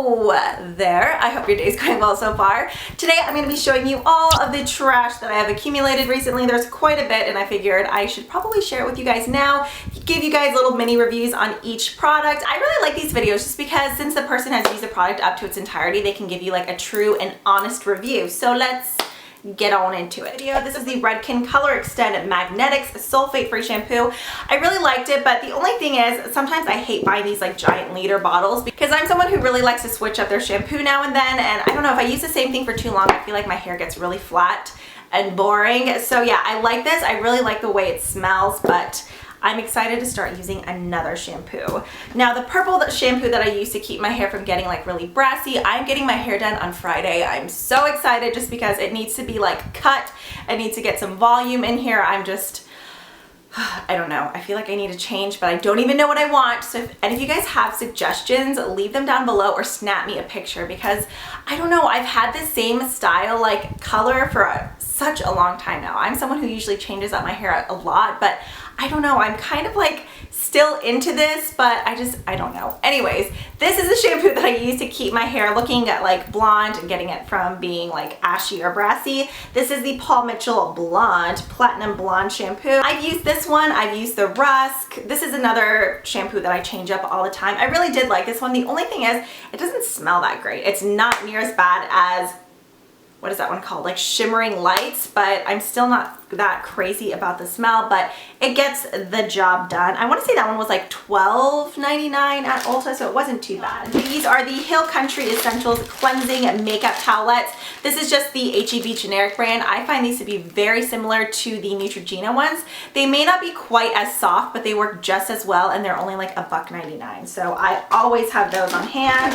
Hello there. I hope your day's going well so far. Today I'm going to be showing you all of the trash that I have accumulated recently. There's quite a bit and I figured I should probably share it with you guys now, give you guys little mini reviews on each product. I really like these videos just because since the person has used the product up to its entirety, they can give you like a true and honest review. So let's get on into it. This is the Redken Color Extend Magnetics Sulfate-Free Shampoo. I really liked it, but the only thing is sometimes I hate buying these like giant liter bottles because I'm someone who really likes to switch up their shampoo now and then, and I don't know, if I use the same thing for too long, I feel like my hair gets really flat and boring. So yeah, I like this. I really like the way it smells, but I'm excited to start using another shampoo. Now the purple shampoo that I use to keep my hair from getting like really brassy, I'm getting my hair done on Friday. I'm so excited just because it needs to be like cut. I need to get some volume in here. I'm just, I don't know. I feel like I need to change, but I don't even know what I want. So if you guys have suggestions, leave them down below or snap me a picture because I don't know. I've had this same style, like color for such a long time now. I'm someone who usually changes up my hair a lot, but I don't know, I'm kind of like still into this, but I don't know. Anyways, this is the shampoo that I use to keep my hair looking like blonde and getting it from being like ashy or brassy. This is the Paul Mitchell Blonde Platinum Blonde Shampoo. I've used this one, I've used the Rusk. This is another shampoo that I change up all the time. I really did like this one. The only thing is, it doesn't smell that great. It's not near as bad as, what is that one called? Like Shimmering Lights, but I'm still not that crazy about the smell, but it gets the job done. I want to say that one was like $12.99 at Ulta, so it wasn't too bad. These are the Hill Country Essentials Cleansing Makeup Towelettes. This is just the H-E-B generic brand. I find these to be very similar to the Neutrogena ones. They may not be quite as soft, but they work just as well, and they're only like $1.99. So I always have those on hand.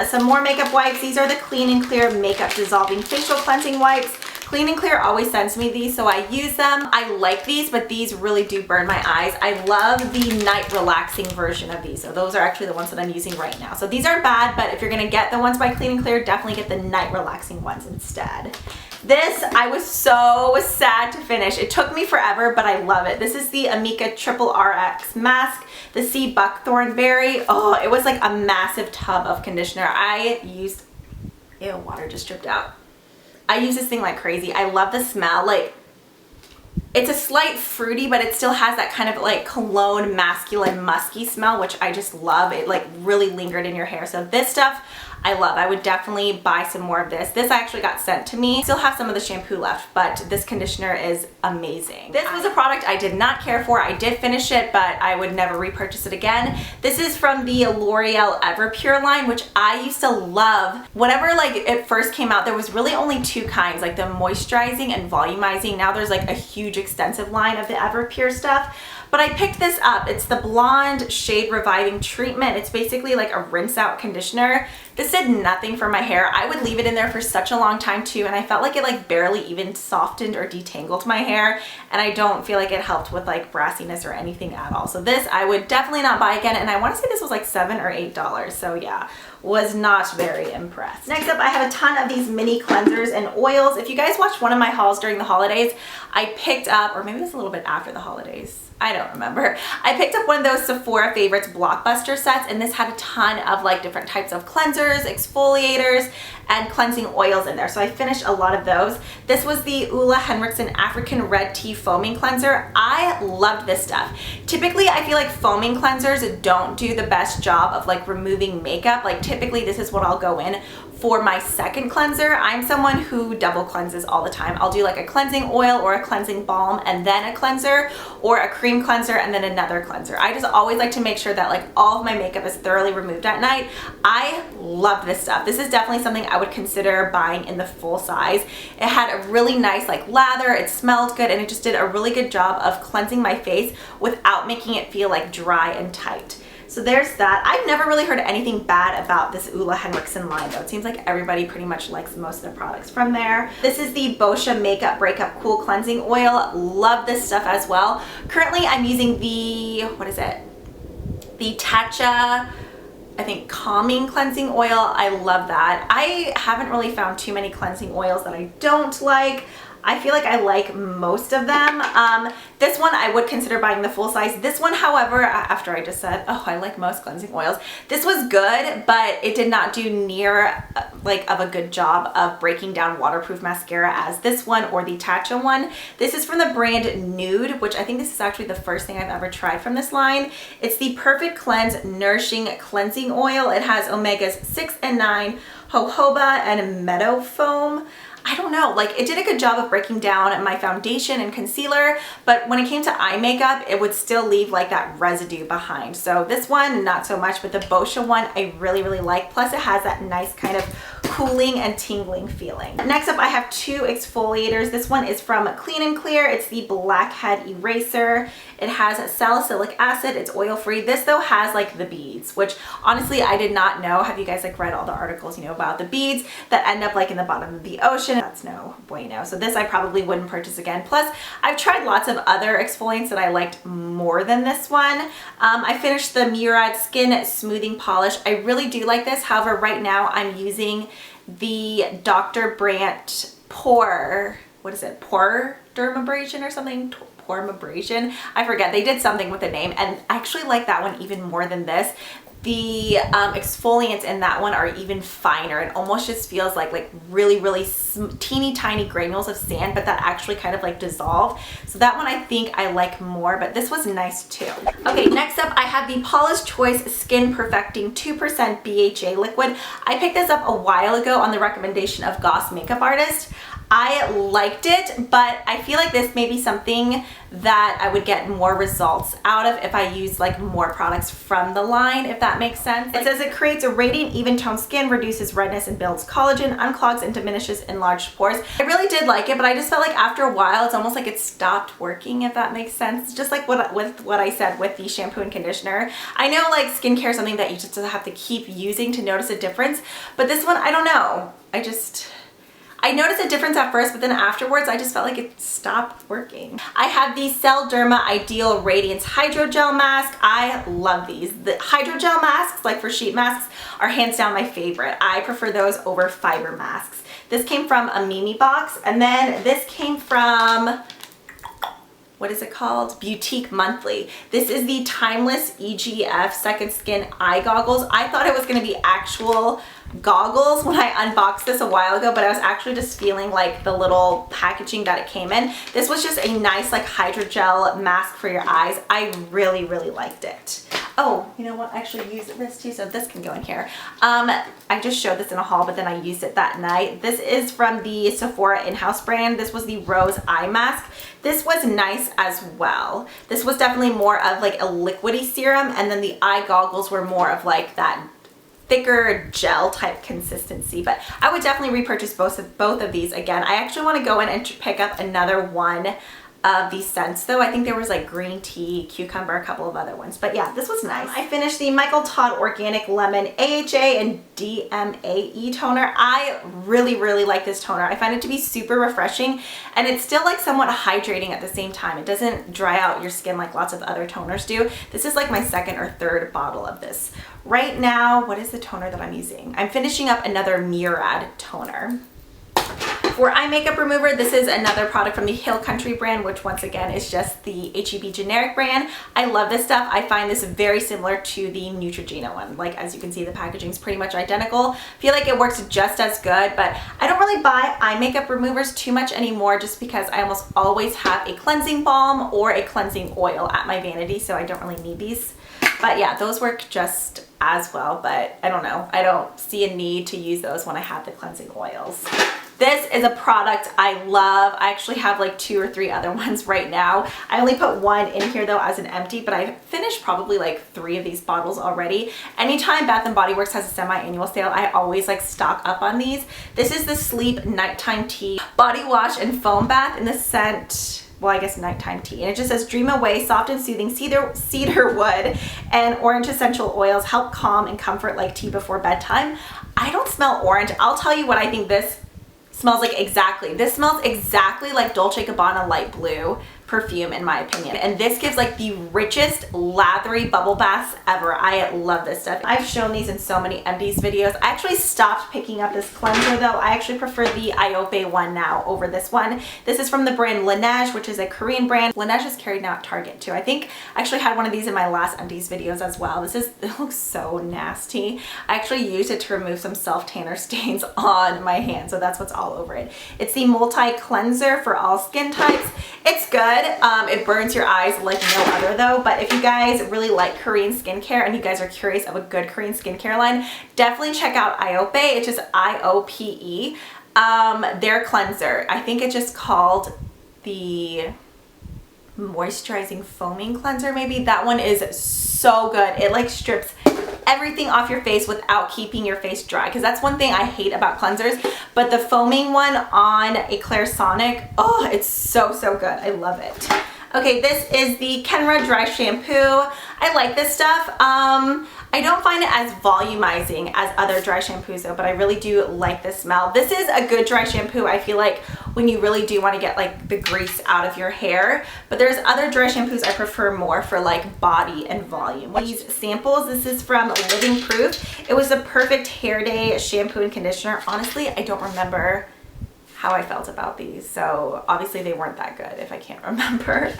Some more makeup wipes. These are the Clean and Clear Makeup Dissolving Facial Cleansing Wipes. Clean and Clear always sends me these, so I use them. I like these, but these really do burn my eyes. I love the night relaxing version of these. So those are actually the ones that I'm using right now. So these aren't bad, but if you're gonna get the ones by Clean and Clear, definitely get the night relaxing ones instead. This, I was so sad to finish. It took me forever, but I love it. This is the Amika Triple RX Mask, the Sea Buckthorn Berry. Oh, it was like a massive tub of conditioner. I used, ew, water just dripped out. I use this thing like crazy. I love the smell. Like, it's a slight fruity, but it still has that kind of like cologne, masculine, musky smell, which I just love. It like really lingered in your hair. So this stuff I love. I would definitely buy some more of this. This actually got sent to me. Still have some of the shampoo left, but this conditioner is amazing. This was a product I did not care for. I did finish it, but I would never repurchase it again. This is from the L'Oreal Everpure line, which I used to love. Whenever like it first came out, there was really only two kinds, like the moisturizing and volumizing. Now there's like a huge extensive line of the Everpure stuff. But I picked this up. It's the Blonde Shade Reviving Treatment. It's basically like a rinse out conditioner. This did nothing for my hair. I would leave it in there for such a long time too, and I felt like it like barely even softened or detangled my hair, and I don't feel like it helped with like brassiness or anything at all. So this I would definitely not buy again, and I want to say this was like $7 or $8. So yeah, was not very impressed. Next up, I have a ton of these mini cleansers and oils. If you guys watched one of my hauls during the holidays, I picked up, or maybe it was a little bit after the holidays, I don't remember. I picked up one of those Sephora Favorites Blockbuster sets, and this had a ton of like different types of cleansers, exfoliators, and cleansing oils in there. So I finished a lot of those. This was the Ulla Henriksen African Red Tea Foaming Cleanser. I loved this stuff. Typically, I feel like foaming cleansers don't do the best job of like removing makeup. Like typically this is what I'll go in for my second cleanser. I'm someone who double cleanses all the time. I'll do like a cleansing oil or a cleansing balm and then a cleanser, or a cream cleanser and then another cleanser. I just always like to make sure that like all of my makeup is thoroughly removed at night. I love this stuff. This is definitely something I would consider buying in the full size. It had a really nice like lather, it smelled good, and it just did a really good job of cleansing my face without making it feel like dry and tight. So there's that. I've never really heard anything bad about this Ulla Henriksen line though. It seems like everybody pretty much likes most of the products from there. This is the Boscia Makeup Breakup Cool Cleansing Oil. Love this stuff as well. Currently I'm using the, what is it? The Tatcha, I think, Calming Cleansing Oil. I love that. I haven't really found too many cleansing oils that I don't like. I feel like I like most of them. This one I would consider buying the full size. This one, however, after I just said, oh, I like most cleansing oils, this was good, but it did not do near like of a good job of breaking down waterproof mascara as this one or the Tatcha one. This is from the brand Nude, which I think this is actually the first thing I've ever tried from this line. It's the Perfect Cleanse Nourishing Cleansing Oil. It has omegas 6 and 9, jojoba, and meadow foam. I don't know, like it did a good job of breaking down my foundation and concealer, but when it came to eye makeup, it would still leave like that residue behind. So this one, not so much, but the Boscia one, I really, really like. Plus it has that nice kind of cooling and tingling feeling. Next up, I have two exfoliators. This one is from Clean & Clear. It's the Blackhead Eraser. It has salicylic acid. It's oil-free. This though has like the beads, which honestly I did not know. Have you guys like read all the articles, you know, about the beads that end up like in the bottom of the ocean? That's no bueno. So this I probably wouldn't purchase again. Plus I've tried lots of other exfoliants that I liked more than this one. I finished the Murad Skin Smoothing Polish. I really do like this. However, right now I'm using the Dr. Brandt Pore Dermabrasion or something. Pormabrasion. I forget. They did something with the name, and I actually like that one even more than this. The exfoliants in that one are even finer. It almost just feels like really, really teeny tiny granules of sand, but that actually kind of like dissolve. So that one I think I like more, but this was nice too. Okay, next up I have the Paula's Choice Skin Perfecting 2% BHA liquid. I picked this up a while ago on the recommendation of Goss Makeup Artist. I liked it, but I feel like this may be something that I would get more results out of if I use like more products from the line, if that makes sense. It says it creates a radiant, even toned skin, reduces redness and builds collagen, unclogs and diminishes enlarged pores. I really did like it, but I just felt like after a while, it's almost like it stopped working, if that makes sense. Just like what I said with the shampoo and conditioner. I know like skincare is something that you just have to keep using to notice a difference, but this one, I don't know. I noticed a difference at first, but then afterwards I just felt like it stopped working. I have the Cell Derma Ideal Radiance Hydrogel Mask. I love these. The hydrogel masks, like for sheet masks, are hands down my favorite. I prefer those over fiber masks. This came from a Mimi box, and then this came from, what is it called? Boutique Monthly. This is the Timeless EGF Second Skin Eye Goggles. I thought it was gonna be actual goggles when I unboxed this a while ago, but I was actually just feeling like the little packaging that it came in. This was just a nice like hydrogel mask for your eyes. I really, really liked it. Oh, you know what? I actually used this too, so this can go in here. I just showed this in a haul, but then I used it that night. This is from the Sephora in-house brand. This was the Rose Eye Mask. This was nice as well. This was definitely more of like a liquidy serum, and then the eye goggles were more of like that thicker gel type consistency, but I would definitely repurchase both of these again. I actually want to go in and pick up another one of these scents though. I think there was like green tea, cucumber, a couple of other ones, but yeah, this was nice. I finished the Michael Todd Organic Lemon AHA and DMAE toner. I really, really like this toner. I find it to be super refreshing, and it's still like somewhat hydrating at the same time. It doesn't dry out your skin like lots of other toners do. This is like my second or third bottle of this. Right now, what is the toner that I'm using? I'm finishing up another Murad toner. For eye makeup remover, this is another product from the Hill Country brand, which once again is just the HEB generic brand. I love this stuff. I find this very similar to the Neutrogena one. Like, as you can see, the packaging is pretty much identical. I feel like it works just as good, but I don't really buy eye makeup removers too much anymore just because I almost always have a cleansing balm or a cleansing oil at my vanity, so I don't really need these. But yeah, those work just as well, but I don't know. I don't see a need to use those when I have the cleansing oils. This is a product I love. I actually have like 2 or 3 other ones right now. I only put one in here though as an empty, but I finished probably like 3 of these bottles already. Anytime Bath & Body Works has a semi-annual sale, I always like stock up on these. This is the Sleep Nighttime Tea Body Wash and Foam Bath in the scent, well, I guess nighttime tea. And it just says, dream away, soft and soothing cedar wood and orange essential oils help calm and comfort like tea before bedtime. I don't smell orange. I'll tell you what I think this smells like exactly. This smells exactly like Dolce & Gabbana Light Blue perfume in my opinion. And this gives like the richest lathery bubble baths ever. I love this stuff. I've shown these in so many Empties videos. I actually stopped picking up this cleanser though. I actually prefer the Iope one now over this one. This is from the brand Laneige, which is a Korean brand. Laneige is carried now at Target too. I think I actually had one of these in my last Empties videos as well. It looks so nasty. I actually used it to remove some self-tanner stains on my hand, so that's what's all over it. It's the multi-cleanser for all skin types. It's good. It burns your eyes like no other though, but if you guys really like Korean skincare and you guys are curious of a good Korean skincare line, definitely check out Iope. It's just IOPE. Their cleanser. I think it's just called the moisturizing foaming cleanser maybe. That one is so good. It like strips everything off your face without keeping your face dry, because that's one thing I hate about cleansers. But the foaming one on a Clairsonic, oh, it's so good. I love it. Okay, this is the Kenra dry shampoo. I like this stuff. I don't find it as volumizing as other dry shampoos though, but I really do like the smell. This is a good dry shampoo, I feel like, when you really do want to get like the grease out of your hair. But there's other dry shampoos I prefer more for like body and volume. These samples, this is from Living Proof. It was the perfect hair day shampoo and conditioner. Honestly, I don't remember how I felt about these, so obviously they weren't that good if I can't remember.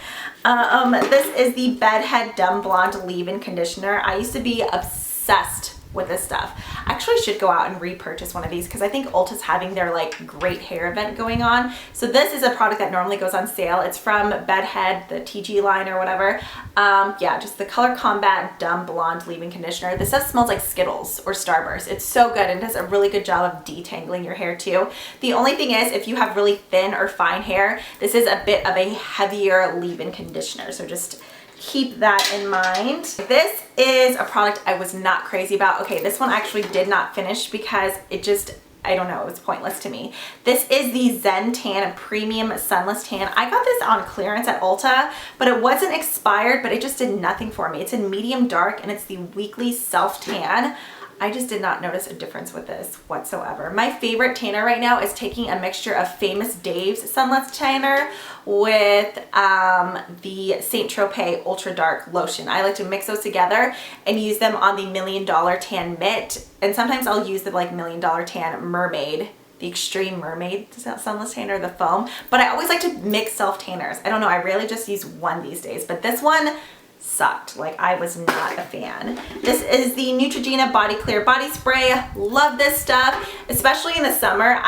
This is the Bedhead Dumb Blonde Leave-In Conditioner. I used to be obsessed with this stuff. I actually should go out and repurchase one of these because I think Ulta's having their like great hair event going on. So this is a product that normally goes on sale. It's from Bedhead, the TG line or whatever. Yeah, just the Color Combat Dumb Blonde Leave-In Conditioner. This stuff smells like Skittles or Starburst. It's so good and does a really good job of detangling your hair too. The only thing is, if you have really thin or fine hair, this is a bit of a heavier leave-in conditioner. So just keep that in mind. This is a product I was not crazy about. Okay, this one actually did not finish because it just, I don't know, it was pointless to me. This is the Zen Tan Premium Sunless Tan. I got this on clearance at Ulta, but it wasn't expired, but it just did nothing for me. It's in medium dark and it's the weekly self tan. I just did not notice a difference with this whatsoever. My favorite tanner right now is taking a mixture of Famous Dave's Sunless Tanner with the Saint Tropez Ultra Dark Lotion. I like to mix those together and use them on the $1 Million Tan Mitt. And sometimes I'll use the like $1 Million Tan Mermaid, the Extreme Mermaid Sunless Tanner, the foam. But I always like to mix self-tanners. I don't know, I rarely just use one these days. But this one sucked. Like, I was not a fan. This is the Neutrogena Body Clear Body Spray. Love this stuff, especially in the summer.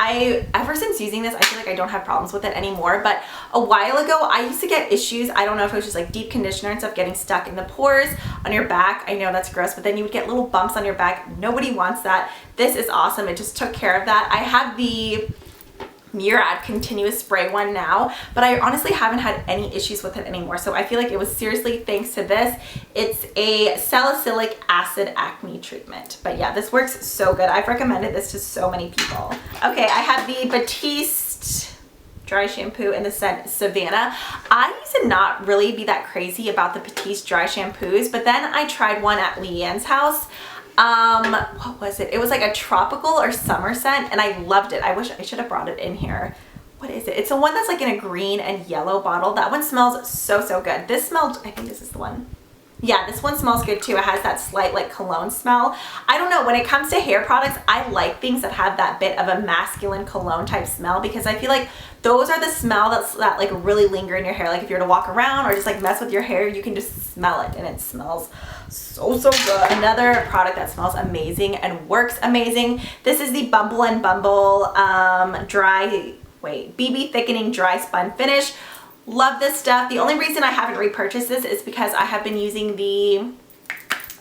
Ever since using this, I feel like I don't have problems with it anymore. But a while ago, I used to get issues. I don't know if it was just like deep conditioner and stuff getting stuck in the pores on your back. I know that's gross, but then you would get little bumps on your back. Nobody wants that. This is awesome. It just took care of that. I have the Murad continuous spray one now, but I honestly haven't had any issues with it anymore. So I feel like it was seriously thanks to this. It's a salicylic acid acne treatment. But yeah, this works so good. I've recommended this to so many people. Okay, I have the Batiste dry shampoo in the scent Savannah. I used to not really be that crazy about the Batiste dry shampoos, but then I tried one at Leanne's house. What was it? It was like a tropical or summer scent and I loved it. I wish I should have brought it in here. What is it? It's the one that's like in a green and yellow bottle. That one smells so good. This smelled, I think this is the one. Yeah, this one smells good too. It has that slight like cologne smell. I don't know, when it comes to hair products, I like things that have that bit of a masculine cologne type smell because I feel like those are the smell that like really linger in your hair. Like if you're to walk around or just like mess with your hair, you can just smell it and it smells so good. Another product that smells amazing and works amazing. This is the Bumble and Bumble BB Thickening Dry Spun Finish. Love this stuff. The only reason I haven't repurchased this is because I have been using the,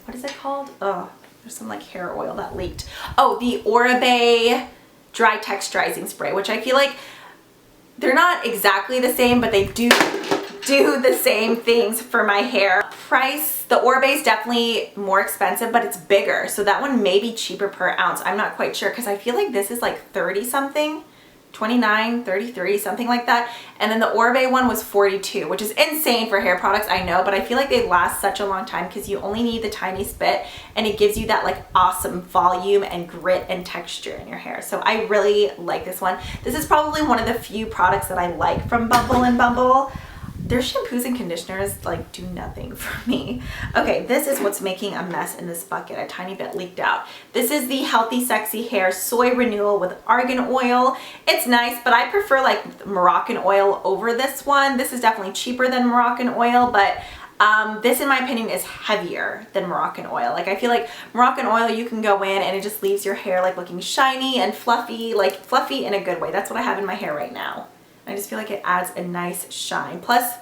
what is it called? Oh, there's some like hair oil that leaked. Oh, the Oribe Dry Texturizing Spray, which I feel like they're not exactly the same, but they do the same things for my hair. Price, the Oribe is definitely more expensive, but it's bigger. So that one may be cheaper per ounce. I'm not quite sure because I feel like this is like 30 something. 29, 33, something like that. And then the Oribe one was 42, which is insane for hair products, I know, but I feel like they last such a long time because you only need the tiniest bit and it gives you that like awesome volume and grit and texture in your hair. So I really like this one. This is probably one of the few products that I like from Bumble and Bumble. their shampoos and conditioners like do nothing for me. Okay, this is what's making a mess in this bucket. A tiny bit leaked out. This is the Healthy Sexy Hair Soy Renewal with argan oil. It's nice, but I prefer like Moroccan oil over this one. This is definitely cheaper than Moroccan oil, but this in my opinion is heavier than Moroccan oil. Like I feel like Moroccan oil, you can go in and it just leaves your hair like looking shiny and fluffy, like fluffy in a good way. That's what I have in my hair right now. I just feel like it adds a nice shine. Plus,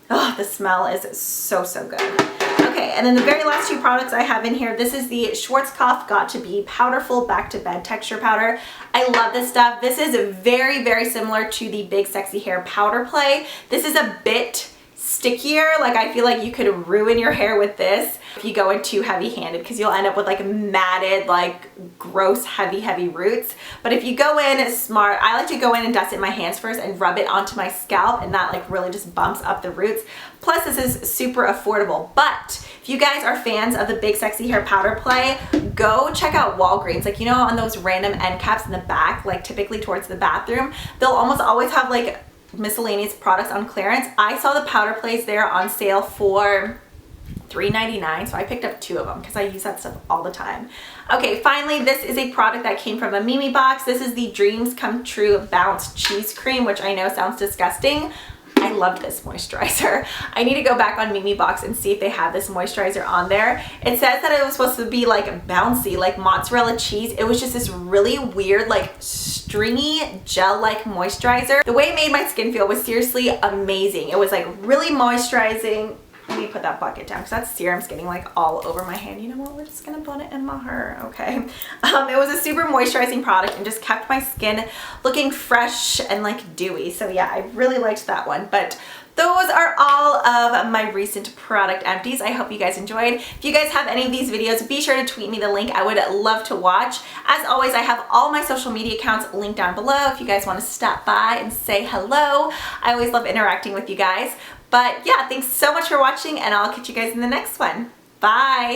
oh, the smell is so, so good. Okay, and then the very last two products I have in here, this is the Schwarzkopf Got To Be Powderful Back to Bed Texture Powder. I love this stuff. This is very, very similar to the Big Sexy Hair Powder Play. This is a bit stickier. Like I feel like you could ruin your hair with this if you go in too heavy-handed, because you'll end up with like matted, like gross, heavy roots. But if you go in smart, I like to go in and dust it in my hands first and rub it onto my scalp, and that like really just bumps up the roots. Plus this is super affordable. But if you guys are fans of the Big Sexy Hair Powder Play, go check out Walgreens. Like, you know, on those random end caps in the back, like typically towards the bathroom, they'll almost always have like miscellaneous products on clearance. I saw the powder plays there on sale for $3.99, so I picked up 2 of them because I use that stuff all the time. Okay, finally, this is a product that came from a Mimi box. This is the Dreams Come True Bounce Cheese Cream, which I know sounds disgusting. I love this moisturizer. I need to go back on Mimi box and see if they have this moisturizer on there. It says that it was supposed to be like bouncy, like mozzarella cheese. It was just this really weird, like stringy gel-like moisturizer. The way it made my skin feel was seriously amazing. It was like really moisturizing. Let me put that bucket down because that serum's getting like all over my hand. You know what? We're just gonna put it in my hair, okay? It was a super moisturizing product and just kept my skin looking fresh and like dewy. So yeah, I really liked that one. But those are all of my recent product empties. I hope you guys enjoyed. If you guys have any of these videos, be sure to tweet me the link. I would love to watch. As always, I have all my social media accounts linked down below if you guys want to stop by and say hello. I always love interacting with you guys. But yeah, thanks so much for watching, and I'll catch you guys in the next one. Bye!